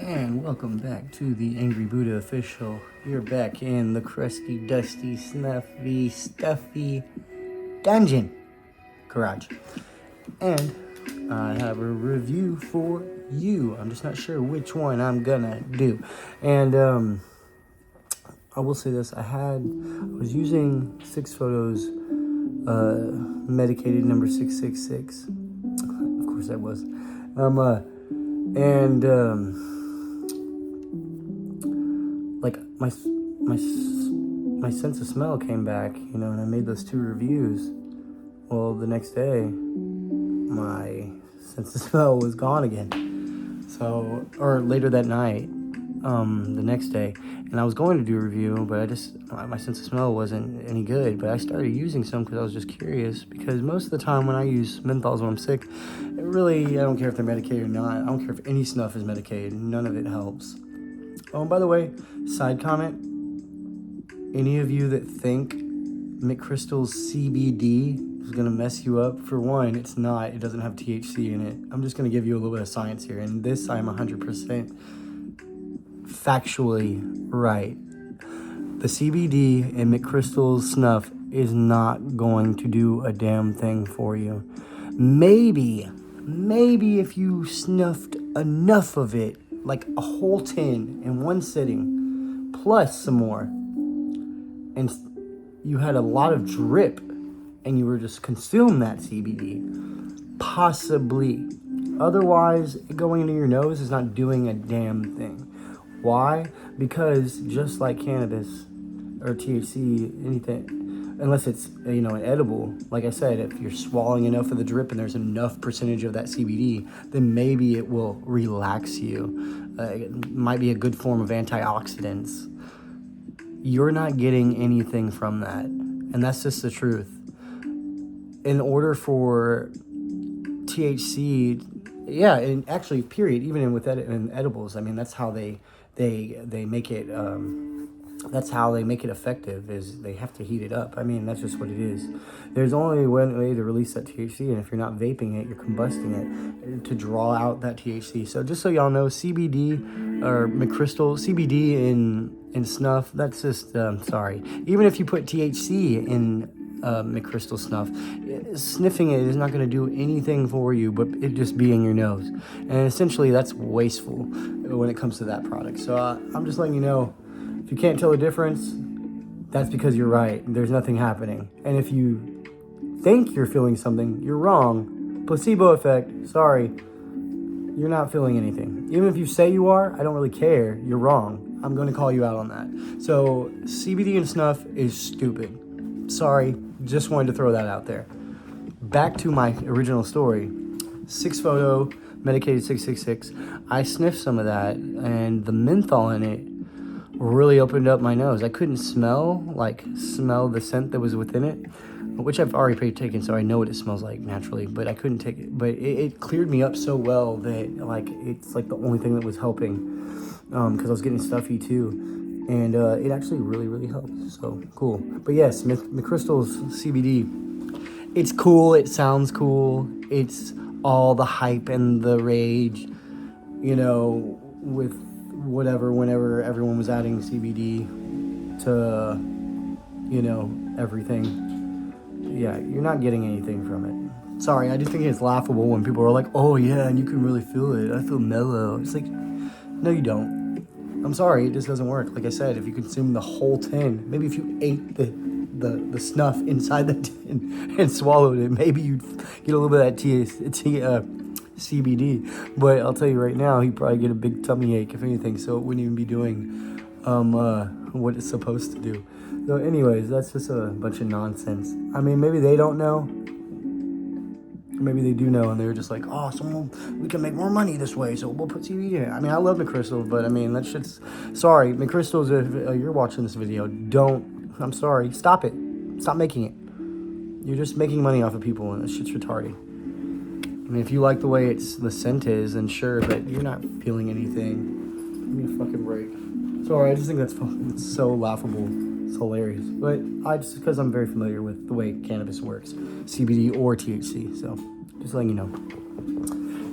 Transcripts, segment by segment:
And welcome back to the Angry Buddha Official. You're back in the crusty, dusty, snuffy, stuffy dungeon garage. And I have a review for you. I'm just not sure which one I'm gonna do. And I will say this, I was using 6 Photos medicated number 666. Of course I was. Like my sense of smell came back, and I made those 2 reviews. Well, the next day, my sense of smell was gone again. So, or later that night, the next day, and I was going to do a review, but my sense of smell wasn't any good. But I started using some because I was just curious. Because most of the time when I use menthols when I'm sick, I don't care if they're medicated or not. I don't care if any snuff is medicated. None of it helps. Oh, and by the way, side comment, any of you that think McCrystal's CBD is going to mess you up, for one, it's not. It doesn't have THC in it. I'm just going to give you a little bit of science here, and this I'm 100% factually right. The CBD in McCrystal's snuff is not going to do a damn thing for you. Maybe if you snuffed enough of it, like a whole tin in one sitting, plus some more, and you had a lot of drip, and you were just consuming that CBD, possibly. Otherwise, going into your nose is not doing a damn thing. Why? Because just like cannabis or THC, anything, unless it's an edible, like I said, if you're swallowing enough of the drip and there's enough percentage of that CBD, then maybe it will relax you. It might be a good form of antioxidants. You're not getting anything from that, and that's just the truth. In order for THC, yeah, and actually, period, even in edibles, I mean, that's how they make it. That's how they make it effective, is they have to heat it up. I mean, that's just what it is. There's only one way to release that THC, and if you're not vaping it, you're combusting it to draw out that THC. So just so y'all know, CBD or McCrystal, CBD in snuff, that's just, sorry. Even if you put THC in McCrystal snuff, sniffing it is not going to do anything for you but it just be in your nose. And essentially, that's wasteful when it comes to that product. So I'm just letting you know, if you can't tell the difference, that's because you're right. There's nothing happening. And if you think you're feeling something, you're wrong. Placebo effect, sorry. You're not feeling anything. Even if you say you are, I don't really care. You're wrong. I'm going to call you out on that. So CBD and snuff is stupid. Sorry, just wanted to throw that out there. Back to my original story. 6 Photo, medicated 666. I sniffed some of that, and the menthol in it really opened up my nose. I couldn't smell the scent that was within it, which I've already taken, so I know what it smells like naturally, but I couldn't take it. But it cleared me up so well that it's like the only thing that was helping, because I was getting stuffy too, and it actually really, really helped. So cool. But yes, McCrystal's CBD, it's cool, it sounds cool, it's all the hype and the rage, with whenever everyone was adding CBD to, everything. Yeah, you're not getting anything from it. Sorry, I just think it's laughable when people are like, oh yeah, and you can really feel it. I feel mellow. It's like, no, you don't. I'm sorry, it just doesn't work. Like I said, if you consume the whole tin, maybe if you ate the snuff inside the tin and swallowed it, maybe you'd get a little bit of that CBD, but I'll tell you right now, he'd probably get a big tummy ache, if anything, so it wouldn't even be doing what it's supposed to do. So anyways, that's just a bunch of nonsense. I mean, maybe they don't know, maybe they do know, and they're just like, oh, we can make more money this way, so we'll put CBD in it. I mean, I love McCrystal, but I mean, that shit's, sorry, McCrystal's, if you're watching this video, I'm sorry, stop it, stop making it. You're just making money off of people, and that shit's retarded. I mean, if you like the way the scent is, then sure, but you're not feeling anything. Give me a fucking break. Sorry, I just think it's so laughable. It's hilarious. But because I'm very familiar with the way cannabis works, CBD or THC. So, just letting you know,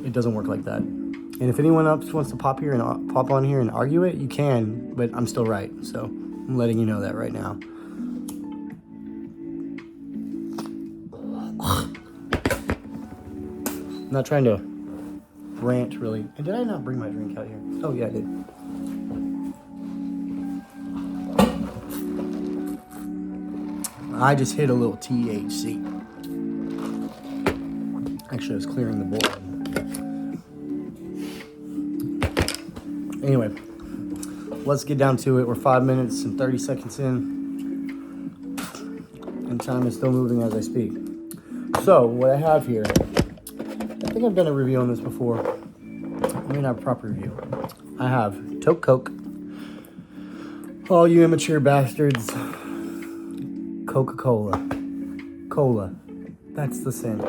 it doesn't work like that. And if anyone else wants to pop on here and argue it, you can, but I'm still right. So I'm letting you know that right now. I'm not trying to rant, really. And did I not bring my drink out here? Oh, yeah, I did. I just hit a little THC. Actually, I was clearing the bowl. Anyway, let's get down to it. We're 5 minutes and 30 seconds in, and time is still moving as I speak. So, what I have here, I think I've done a review on this before. I mean, not a proper review. I have Toque Coke. All you immature bastards. Coca-Cola. Cola. That's the sin.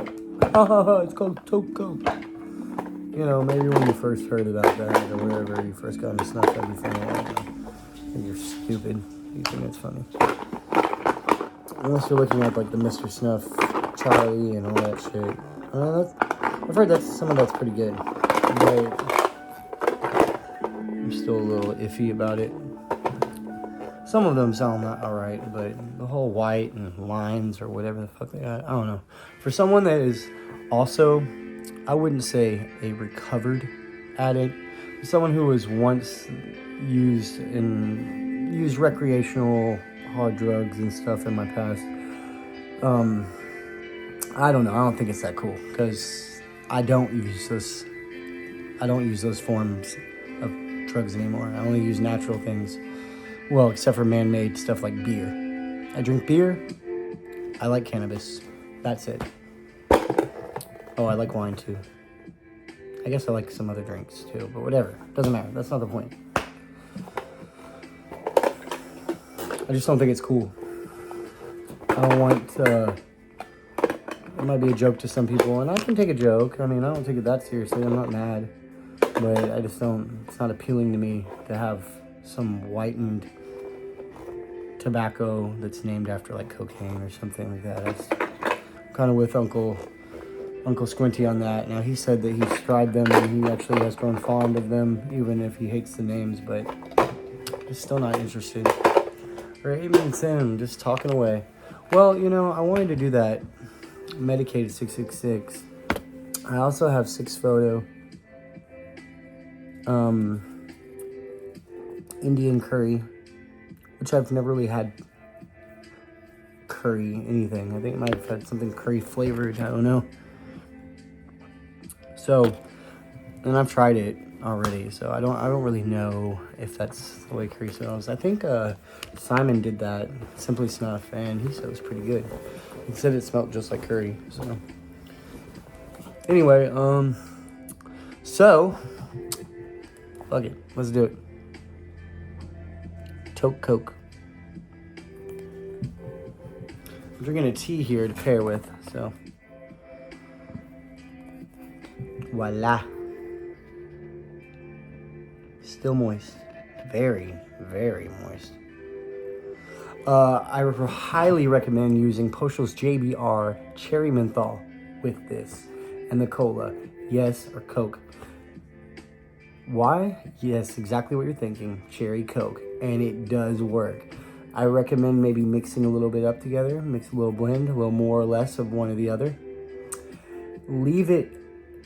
It's called Toque Coke. You know, maybe when you first heard about that or wherever you first got into snuff, that'd be funny. I don't know. You're stupid. You think it's funny. Unless you're looking at like the Mr. Snuff, Charlie, and all that shit. I've heard some of that's pretty good. But I'm still a little iffy about it. Some of them sound alright, but the whole white and lines or whatever the fuck they got, I don't know. For someone that is also, I wouldn't say a recovered addict, someone who was once used recreational hard drugs and stuff in my past, I don't know. I don't think it's that cool because I don't use those forms of drugs anymore. I only use natural things. Well, except for man-made stuff like beer. I drink beer. I like cannabis. That's it. Oh, I like wine too. I guess I like some other drinks too, but whatever. Doesn't matter. That's not the point. I just don't think it's cool. I don't want it might be a joke to some people, and I can take a joke. I mean, I don't take it that seriously. I'm not mad. But I just don't, it's not appealing to me to have some whitened tobacco that's named after like cocaine or something like that. I'm kind of with Uncle Squinty on that. Now, he said that he's tried them and he actually has grown fond of them, even if he hates the names, but just still not interested. Or even Sam, just talking away. Well, you know, I wanted to do that medicated 666. I also have 6 photo Indian curry, which I've never really had curry anything. I think it might have had something curry flavored. I don't know. So, and I've tried it already, so I don't really know if that's the way curry smells. I think Simon did that, Simply Snuff, and he said it was pretty good. He said it smelled just like curry. So anyway, so fuck it, let's do it. Toque Coke. I'm drinking a tea here to pair with, so voila. Still moist. Very, very moist. I highly recommend using Postal's JBR Cherry Menthol with this and the cola. Yes, or Coke. Why? Yes, exactly what you're thinking. Cherry Coke. And it does work. I recommend maybe mixing a little bit up together. Mix a little blend, a little more or less of one or the other. Leave it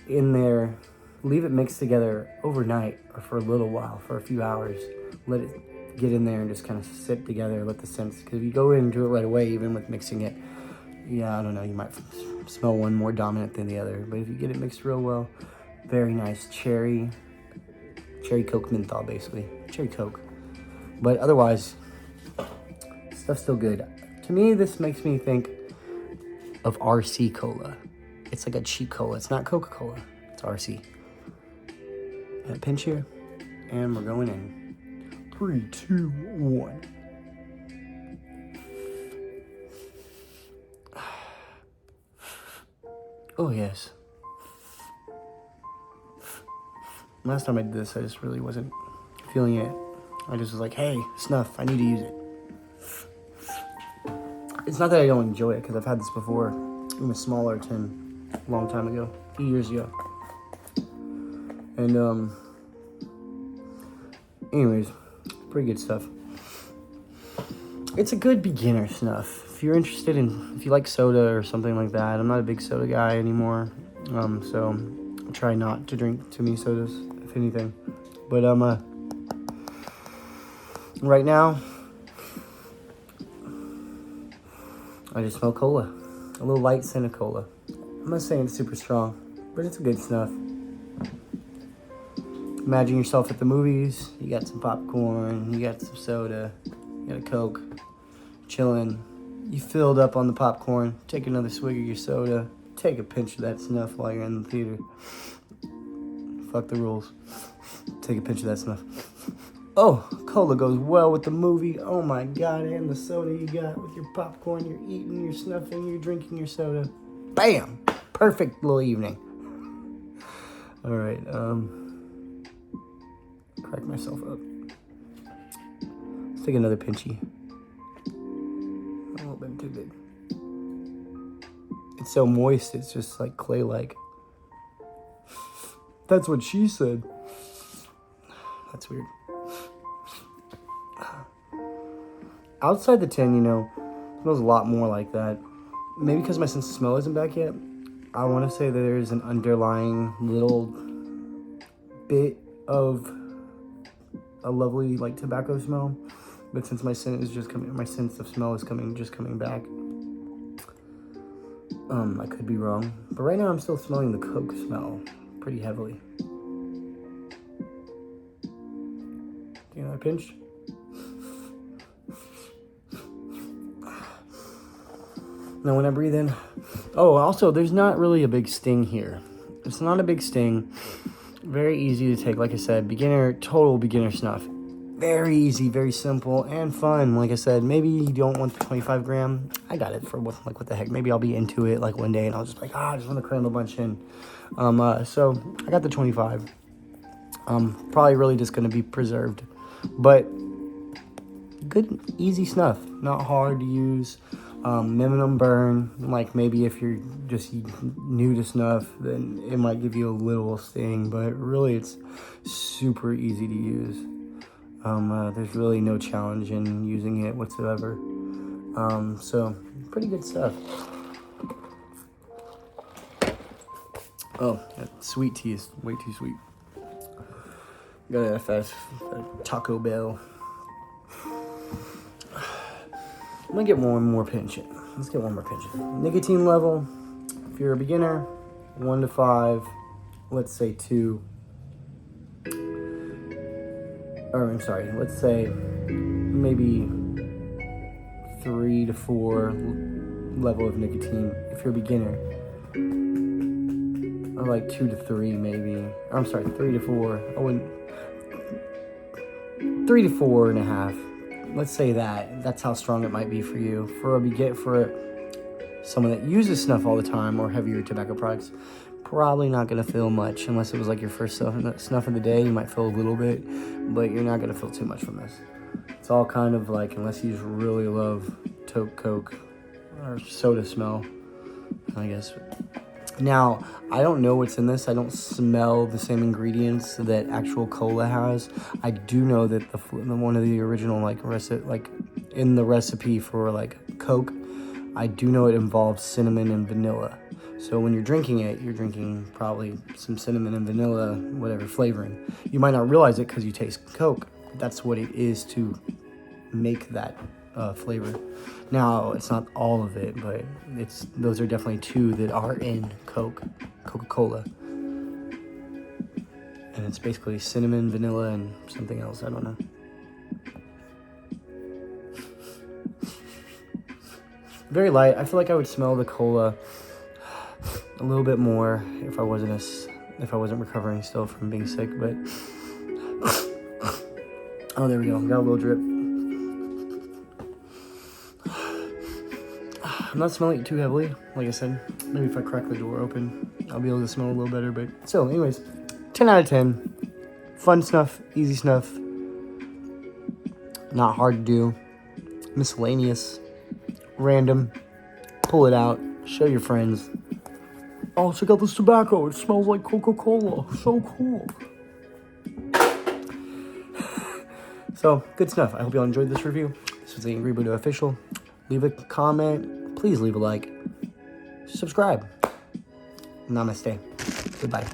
in there. Leave it mixed together overnight or for a little while, for a few hours. Let it get in there and just kind of sit together, let the scents, because if you go in and do it right away, even with mixing it, yeah, I don't know, you might smell one more dominant than the other. But if you get it mixed real well, very nice cherry Coke menthol, basically. Cherry Coke. But otherwise, stuff's still good. To me, this makes me think of RC Cola. It's like a cheap cola. It's not Coca-Cola. It's RC. And a pinch here, and we're going in. 3, 2, 1. Oh, yes. Last time I did this, I just really wasn't feeling it. I just was like, hey, snuff, I need to use it. It's not that I don't enjoy it, because I've had this before in a smaller tin a long time ago, a few years ago. And anyways, pretty good stuff. It's a good beginner snuff. If you're interested in, if you like soda or something like that. I'm not a big soda guy anymore, so I try not to drink too many sodas, if anything. But right now, I just smell cola. A little light scent of cola. I'm not saying it's super strong, but it's a good snuff. Imagine yourself at the movies. You got some popcorn, you got some soda, you got a Coke, chilling. You filled up on the popcorn. Take another swig of your soda. Take a pinch of that snuff while you're in the theater. Fuck the rules. Take a pinch of that snuff. Oh, cola goes well with the movie. Oh my God, and the soda you got with your popcorn. You're eating, you're snuffing, you're drinking your soda. Bam! Perfect little evening. All right, crack myself up. Let's take another pinchy. A little bit too big. It's so moist, it's just like clay-like. That's what she said. That's weird. Outside the tin, it smells a lot more like that. Maybe because my sense of smell isn't back yet. I want to say that there's an underlying little bit of a lovely like tobacco smell, but since my sense of smell is coming back, I could be wrong. But right now I'm still smelling the Coke smell pretty heavily. You know, I pinched. Now when I breathe in, also there's not really a big sting here. It's not a big sting. Very easy to take, like I said, total beginner snuff. Very easy, very simple, and fun. Like I said, maybe you don't want the 25 gram. I got it for what the heck. Maybe I'll be into it like one day and I'll just be like, I just want to cram a bunch in. So I got the 25. Probably really just going to be preserved. But good, easy snuff. Not hard to use. Minimum burn, like maybe if you're just new to snuff, then it might give you a little sting, but really it's super easy to use. There's really no challenge in using it whatsoever. So pretty good stuff. Oh, that sweet tea is way too sweet. Got a Taco Bell. I'm gonna get one more pinch in. Let's get one more pinch in. Nicotine level, if you're a beginner, 1 to 5, let's say 2. Let's say maybe 3 to 4 level of nicotine if you're a beginner. Or like 2 to 3 maybe. 3 to 4. 3 to 4.5. Let's say that's how strong it might be for you. For someone that uses snuff all the time or heavier tobacco products, probably not gonna feel much unless it was like your first snuff of the day. You might feel a little bit, but you're not gonna feel too much from this. It's all kind of like, unless you just really love Toque Coke or soda smell, I guess. Now, I don't know what's in this. I don't smell the same ingredients that actual cola has. I do know that one of the original in the recipe for like Coke, I do know it involves cinnamon and vanilla. So when you're drinking it, you're drinking probably some cinnamon and vanilla, whatever flavoring. You might not realize it because you taste Coke. That's what it is to make that flavor. Now, it's not all of it, but those are definitely 2 that are in Coca-Cola. And it's basically cinnamon, vanilla, and something else. I don't know. Very light. I feel like I would smell the cola a little bit more if I wasn't recovering still from being sick. But oh, there we go. Got a little drip. I'm not smelling it too heavily. Like I said, maybe if I crack the door open, I'll be able to smell a little better. But so, anyways, 10 out of 10. Fun snuff, easy snuff. Not hard to do. Miscellaneous. Random. Pull it out. Show your friends. Oh, check out this tobacco. It smells like Coca-Cola. So cool. So, good stuff. I hope you all enjoyed this review. This was the Angry Buddha Official. Leave a comment. Please leave a like. Subscribe. Namaste. Goodbye.